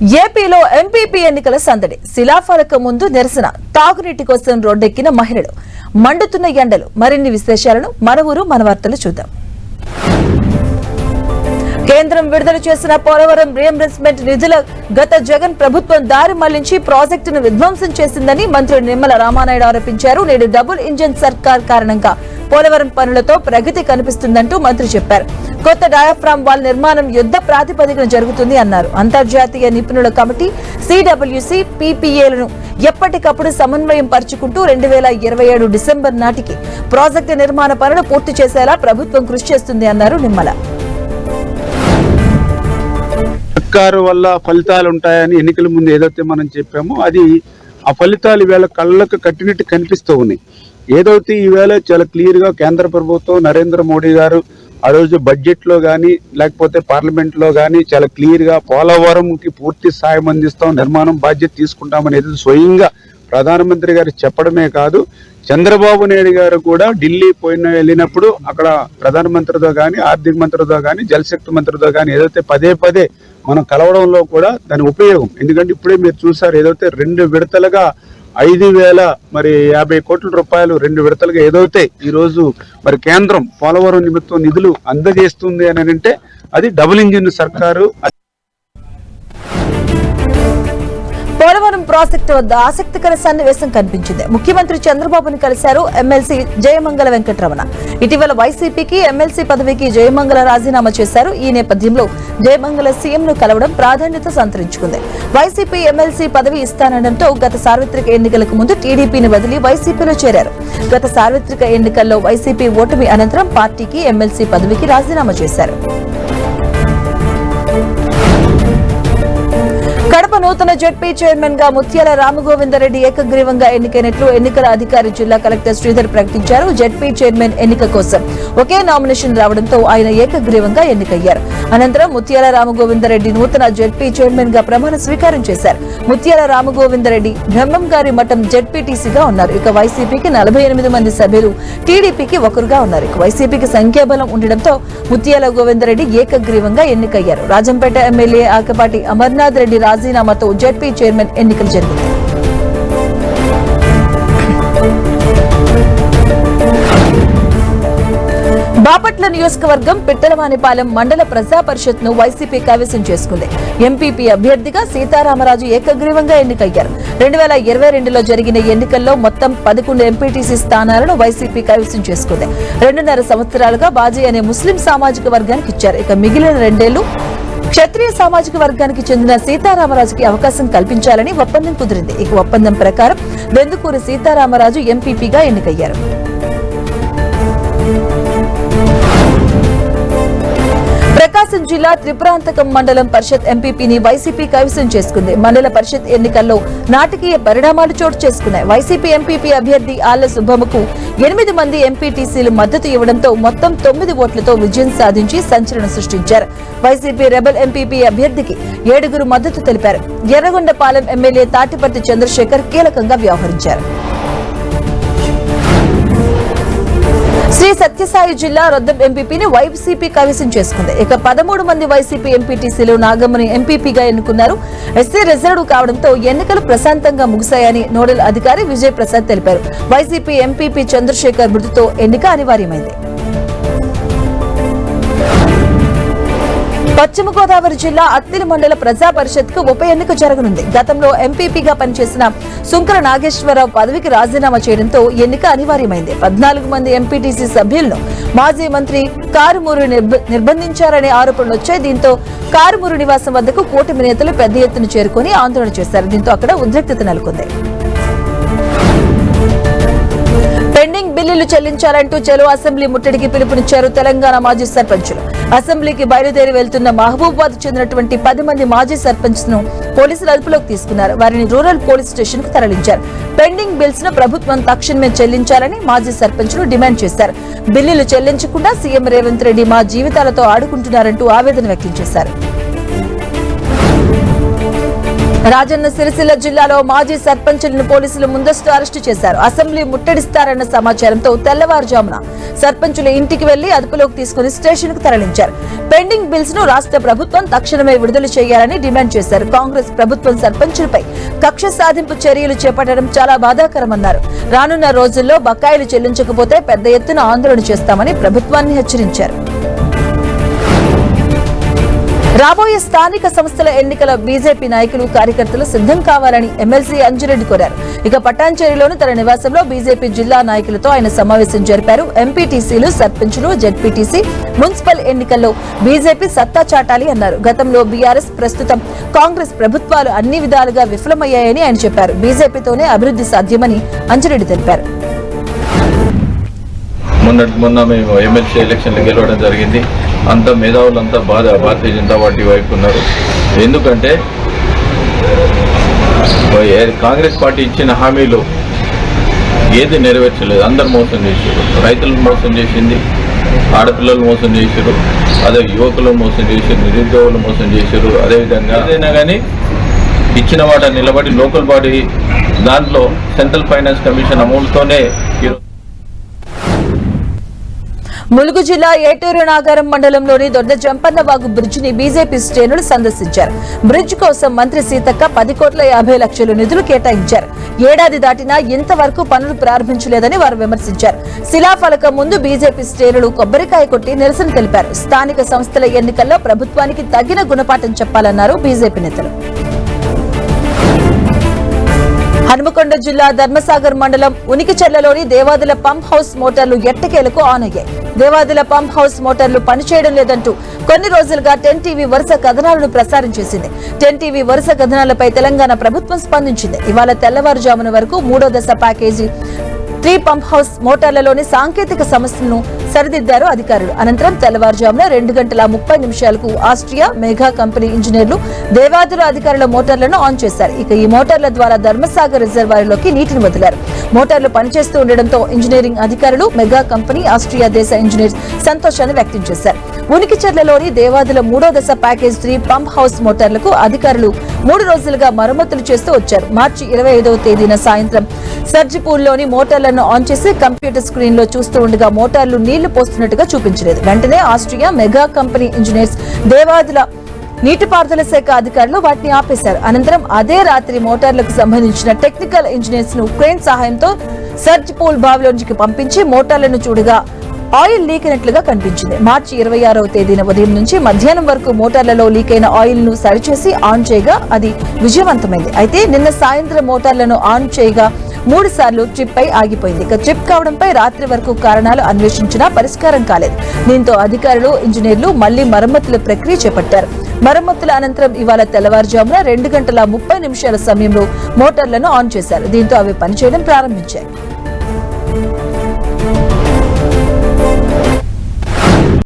ఏపీలో ఎంపీపీ ఎన్నికల సందడి. శిలాఫలకం ముందు నిరసన, తాగునీటి కోసం రోడ్డెక్కిన మహిళలు, మండుతున్న ఎండలు. మరిన్ని విశేషాలను మన ఊరు మన వార్తలు చూద్దాం. కేంద్రం విడుదల చేసిన పోలవరం రీయింబర్స్మెంట్ నిధుల గత జగన్ ప్రభుత్వం దారి మళ్లించి ప్రాజెక్టును విధ్వంసం చేసిందని మంత్రి నిమ్మల రామానాయుడు ఆరోపించారు. నేడు డబుల్ ఇంజిన్ సర్కార్ కారణంగా పోలవరం పనులతో ప్రగతి కనిపిస్తుందంటూ మంత్రి చెప్పారు. కొత్త డయాఫ్రామ్ వాల్ నిర్మాణం యుద్ధ ప్రాతిపదికన జరుగుతుంది అన్నారు. అంతర్జాతీయ నిపుణుల కమిటీ సిడబ్ల్యూసి పీపీఏలను ఎప్పటికప్పుడు సమన్వయం పరుచుకుంటూ 2027 డిసెంబర్ నాటికి ప్రాజెక్టు నిర్మాణ పనులు పూర్తి చేసేలా ప్రభుత్వం కృషి చేస్తుంది అన్నారు నిమ్మల. సర్కారు వల్ల ఫలితాలు ఉంటాయని ఎన్నికల ముందు ఏదైతే మనం చెప్పామో అది ఆ ఫలితాలు ఈవేళ కళ్ళకు కట్టినట్టు కనిపిస్తూ ఉన్నాయి. ఏదైతే ఈవేళ చాలా క్లియర్ గా కేంద్ర ప్రభుత్వం నరేంద్ర మోడీ గారు ఆ రోజు బడ్జెట్ లో కానీ లేకపోతే పార్లమెంట్ లో కానీ చాలా క్లియర్ గా పోలవరంకి పూర్తి సాయం అందిస్తాం, నిర్మాణం బాధ్యత తీసుకుంటామనేది స్వయంగా ప్రధానమంత్రి గారు చెప్పడమే కాదు, చంద్రబాబు నాయుడు గారు కూడా ఢిల్లీ వెళ్ళినప్పుడు అక్కడ ప్రధానమంత్రితో కానీ ఆర్థిక మంత్రితో కానీ జలశక్తి మంత్రితో కానీ ఏదైతే పదే పదే మనం కలవడంలో కూడా దాని ఉపయోగం. ఎందుకంటే ఇప్పుడే మీరు చూసారు ఏదైతే 2 విడతలుగా 5,050 కోట్ల రూపాయలు 2 విడతలుగా ఏదైతే ఈ రోజు మరి కేంద్రం పోలవరం నిమిత్తం నిధులు అందజేస్తుంది అని అంటే అది డబుల్ ఇంజిన్ సర్కారు. పోలవరం ప్రాజెక్టు వద్ద ఆసక్తికర సన్నివేశం కనిపించింది. ముఖ్యమంత్రి చంద్రబాబును కలిశారు ఎమ్మెల్సీ జయమంగళ వెంకటరమణ. ఇటీవల వైసీపీకి ఎమ్మెల్సీ పదవికి జయమంగళ రాజీనామా చేశారు. ఈ నేపథ్యంలో జయమంగళ సీఎంను కలవడం ప్రాధాన్యత సంతరించుకుంది. వైసీపీ ఎమ్మెల్సీ పదవి ఇస్తానడంతో గత సార్వత్రిక ఎన్నికలకు ముందు టీడీపీని వదిలి వైసీపీలో చేరారు. గత సార్వత్రిక ఎన్నికల్లో వైసీపీ ఓటమి అనంతరం పార్టీకి ఎమ్మెల్సీ పదవికి రాజీనామా చేశారు. కడప నూతన జెడ్పీ చైర్మన్ గా ముత్యాల రామగోవిందరెడ్డి ఏకగ్రీవంగా ఎన్నికైనట్లు ఎన్నికల అధికారి జిల్లా కలెక్టర్ శ్రీధర్ ప్రకటించారు. జెడ్పీ చైర్మన్ ఎన్నిక కోసం ఒకే నామినేషన్ రావడంతో ఆయన ఏకగ్రీవంగా ఎన్నికయ్యారు. అనంతరం ముత్యాల రామగోవిందరెడ్డి నూతన జెడ్పీ చైర్మన్ గా ప్రమాణ స్వీకారం చేశారు. ముత్యాల రామగోవిందరెడ్డి బ్రహ్మంగారి మఠం జెడ్పీటీసీగా ఉన్నారు. ఇక వైసీపీకి 48 మంది సభ్యులు, టీడీపీకి ఒకరుగా ఉన్నారు. ఇక వైసీపీకి సంఖ్యాబలం ఉండడంతో ముత్యాల గోవిందరెడ్డి ఏకగ్రీవంగా ఎన్నికయ్యారు. రాజంపేట ఎమ్మెల్యే ఆకపాటి అమర్నాథ్ రెడ్డి రాజీనామాతో జెడ్పీ చైర్మన్ ఎన్నికలు జరిగింది. బాపట్ల నియోజకవర్గం పిట్టలవానిపాలెం మండల ప్రజా పరిషత్ ను వైసీపీ కైవసం చేసుకుంది. ఎంపీపీ అభ్యర్థిగా సీతారామరాజు ఏకగ్రీవంగా ఎన్నికయ్యారు. 2022లో జరిగిన ఎన్నికల్లో మొత్తం 11 ఎంపీటీసీ స్థానాలను వైసీపీ కైవసం చేసుకుంది. 2.5 సంవత్సరాలుగా బాజీ అనే ముస్లిం సామాజిక వర్గానికి ఇచ్చారు. ఇక మిగిలిన 2 ఏళ్లు క్షత్రియ సామాజిక వర్గానికి చెందిన సీతారామరాజుకి అవకాశం కల్పించాలని ఒప్పందం కుదిరింది. ఇక ఒప్పందం ప్రకారం బెందుకూరు సీతారామరాజు ఎంపీపీగా ఎన్నికయ్యారు. ప్రకాశం జిల్లా త్రిపురాంతకం మండలం పరిషత్ ఎంపీపీని వైసీపీ కైవసం చేసుకుంది. మండల పరిషత్ ఎన్నికల్లో నాటకీయ పరిణామాలు చోటు చేసుకున్నాయి. వైసీపీ ఎంపీపీ అభ్యర్థి ఆళ్ల సుబ్బమ్మకు 8 మంది ఎంపీటీసీలు మద్దతు ఇవ్వడంతో మొత్తం 9 ఓట్లతో విజయం సాధించి సంచలనం సృష్టించారు. వైసీపీ రెబల్ ఎంపీపీ అభ్యర్థికి 7 మద్దతు తెలిపారు. ఎర్రగొండపాలెం ఎమ్మెల్యే తాటిపర్తి చంద్రశేఖర్ కీలకంగా వ్యవహరించారు. శ్రీ సత్యసాయి జిల్లా రొద్దం ఎంపీపీని వైసీపీ కైవసం చేసుకుంది. ఇక 13 మంది వైసీపీ ఎంపీటీసీలు నాగమ్మని ఎంపీపీగా ఎన్నుకున్నారు. ఎస్సీ రిజర్వ్ కావడంతో ఎన్నికలు ప్రశాంతంగా ముగిశాయని నోడల్ అధికారి విజయ్ ప్రసాద్ తెలిపారు. వైసీపీ ఎంపీపీ చంద్రశేఖర్ మృతితో ఎన్నిక అనివార్యమైంది. పశ్చిమ గోదావరి జిల్లా అత్తిలి మండల ప్రజా పరిషత్ కు ఉప ఎన్నిక జరగనుంది. గతంలో ఎంపీపీగా పనిచేసిన సుంకర నాగేశ్వరరావు పదవికి రాజీనామా చేయడంతో ఎన్నిక అనివార్యమైంది. 14 మంది ఎంపీటీసీ సభ్యులను మాజీ మంత్రి కారుమూరు నిర్బంధించారనే ఆరోపణలు వచ్చాయి. దీంతో కారుమూరు నివాసం వద్దకు కూటమి నేతలు పెద్ద ఎత్తున చేరుకుని ఆందోళన చేశారు. దీంతో అక్కడ ఉద్రిక్తత నెలకొంది. పెండింగ్ బిల్లులు చెల్లించాలంటూ చెలో అసెంబ్లీ ముట్టడికి పిలుపునిచ్చారు తెలంగాణ మాజీ సర్పంచులు. అసెంబ్లీకి బయలుదేరి వెళ్తున్న మహబూబాబాద్ చెందినటువంటి 10 మంది మాజీ సర్పంచ్ ను పోలీసులు అదుపులోకి తీసుకున్నారు. వారిని రూరల్ పోలీస్ స్టేషన్ కు తరలించారు. పెండింగ్ బిల్స్ ను ప్రభుత్వం తక్షణమే చెల్లించాలని మాజీ సర్పంచులు డిమాండ్ చేశారు. బిల్లులు చెల్లించకుండా సీఎం రేవంత్ రెడ్డి మా జీవితాలతో ఆడుకుంటున్నారంటూ ఆవేదన వ్యక్తం చేశారు. రాజన్న సిరిసిల్ల జిల్లాలో మాజీ సర్పంచులను పోలీసులు ముందస్తు అరెస్టు చేశారు. అసెంబ్లీ ముట్టడిస్తారన్న సమాచారంతో తెల్లవారుజామున సర్పంచుల ఇంటికి వెళ్లి అదుపులోకి తీసుకుని స్టేషన్ కు తరలించారు. పెండింగ్ బిల్స్ ను రాష్ట్ర ప్రభుత్వం తక్షణమే విడుదల చేయాలని డిమాండ్ చేశారు. కాంగ్రెస్ ప్రభుత్వం సర్పంచులపై కక్ష సాధింపు చర్యలు చేపట్టడం చాలా బాధాకరమన్నారు. రానున్న రోజుల్లో బకాయిలు చెల్లించకపోతే పెద్ద ఎత్తున ఆందోళన చేస్తామని ప్రభుత్వాన్ని హెచ్చరించారు. రాబోయే స్థానిక సంస్థల ఎన్నికల బీజేపీ నాయకులు కార్యకర్తలు సిద్ధం కావాలని ఎమ్మెల్సీ అంజిరెడ్డి కోరారు. ఇక పటాన్చేరిలోని తన నివాసంలో బీజేపీ జిల్లా నాయకులతో ఆయన సమావేశం జరిపారు. ఎంపీటీసీలు, సర్పంచులు, జెడ్పీటీసీ, మున్సిపల్ ఎన్నికల్లో బీజేపీ సత్తా చాటాలి అన్నారు. గతంలో బీఆర్ఎస్, ప్రస్తుతం కాంగ్రెస్ ప్రభుత్వాలు అన్ని విధాలుగా విఫలమయ్యాయని ఆయన చెప్పారు. బీజేపీతోనే అభివృద్ధి సాధ్యమని అంజిరెడ్డి తెలిపారు. మొన్న మేము ఎమ్మెల్సీ ఎలక్షన్లు గెలవడం జరిగింది. అంత మేధావులంతా భారతీయ జనతా పార్టీ వైపు ఉన్నారు. ఎందుకంటే కాంగ్రెస్ పార్టీ ఇచ్చిన హామీలు ఏది నెరవేర్చలేదు. అందరు మోసం చేశారు. రైతులను మోసం చేసింది, ఆడపిల్లలు మోసం చేశారు, అదే యువకులను మోసం చేశారు, నిరుద్యోగులు మోసం చేశారు. అదేవిధంగా ఏదైనా కానీ ఇచ్చిన వాట నిలబడి లోకల్ బాడీ దాంట్లో సెంట్రల్ ఫైనాన్స్ కమిషన్ అమౌంట్తోనే ములుగు జిల్లా ఏటూరు నాగారం మండలంలోని దొడ్డ జంపన్నవాగు బ్రిడ్జిని బీజేపీ శ్రేణులు సందర్శించారు. బ్రిడ్జ్ కోసం మంత్రి సీతక్క 10,50,00,000 నిధులు కేటాయించారు. ఏడాది దాటినా ఇంతవరకు పనులు ప్రారంభించలేదని వారు విమర్శించారు. శిలాఫలకం ముందు బీజేపీ శ్రేణులు కొబ్బరికాయ కొట్టి నిరసన తెలిపారు. స్థానిక సంస్థల ఎన్నికల్లో ప్రభుత్వానికి తగిన గుణపాఠం చెప్పాలన్నారు బీజేపీ నేతలు. హనుమకొండ జిల్లా ధర్మసాగర్ మండలం ఉనికిచెర్లలోని దేవాదుల పంప్ హౌస్ మోటార్లు ఎట్టకేలకు ఆన్ అయ్యాయి. దేవాదుల పంప్ హౌస్ మోటార్లు పనిచేయడం లేదంటూ కొన్ని రోజులుగా 10 టీవీ వరుస కథనాలను ప్రసారం చేసింది. 10 టీవీ వరుస కథనాలపై తెలంగాణ ప్రభుత్వం స్పందించింది. ఇవాళ తెల్లవారుజామున వరకు 3వ దశ ప్యాకేజీ 3 పంప్ హౌస్ మోటార్లలోని సాంకేతిక సమస్యలను సరిదిద్దారు అధికారులు. అనంతరం తెల్లవారుజామున 2:30 ఆస్ట్రియా మెగా కంపెనీ ఇంజనీర్లు దేవాదుల అధికారుల మోటార్లను ఆన్ చేశారు. ఇక ఈ మోటార్ల ద్వారా ధర్మసాగర్ రిజర్వాయర్లోకి నీటిని వదిలారు. మోటార్లు పనిచేస్తూ ఉండడంతో ఇంజనీరింగ్ అధికారులు, మెగా కంపెనీ, ఆస్ట్రియా దేశ ఇంజనీర్స్ సంతోషాన్ని వ్యక్తం చేశారు. ఉనికిచెర్లలోని దేవాదుల 3వ దశ ప్యాకేజ్ 3 పంప్ హౌస్ మోటార్లకు అధికారులు 3 రోజులుగా మరమ్మతులు చేస్తూ వచ్చారు. మార్చి 25వ తేదీన సాయంత్రం సర్జిపూల్లోని మోటార్లను ఆన్ చేసి కంప్యూటర్ స్క్రీన్ లో చూస్తూ ఉండగా మోటార్లు నీళ్లు పోస్తున్నట్టుగా చూపించలేదు. వెంటనే Austria mega company engineers, Devadula నీటిపారుదల శాఖ అధికారులు వాటిని ఆపేశారు. అనంతరం అదే రాత్రి మోటార్లకు సంబంధించిన టెక్నికల్ ఇంజనీర్స్ ను క్రేన్ సహాయంతో సర్జిపూల్ బావిలోంచి పంపించి మోటార్లను చూడగా ఆయిల్ లీక్ అయినట్లుగా కనిపించింది. మార్చి 26వ తేదీన ఉదయం నుంచి మధ్యాహ్నం వరకు మోటార్లలో లీక్ అయిన ఆయిల్ ను సరిచేసి ఆన్ చేయగా అది విజయవంతమైంది. అయితే నిన్న సాయంత్రం మోటార్లను ఆన్ చేయగా 3 సార్లు ట్రిప్ పై ఆగిపోయింది. ఇక ట్రిప్ కావడంపై రాత్రి వరకు కారణాలు అన్వేషించినా పరిష్కారం కాలేదు. దీంతో అధికారులు, ఇంజనీర్లు మళ్లీ మరమ్మతుల ప్రక్రియ చేపట్టారు. మరమ్మతుల అనంతరం ఇవాళ తెల్లవారుజామున 2:30 సమయంలో మోటార్లను ఆన్ చేశారు. దీంతో అవి పనిచేయడం ప్రారంభించాయి.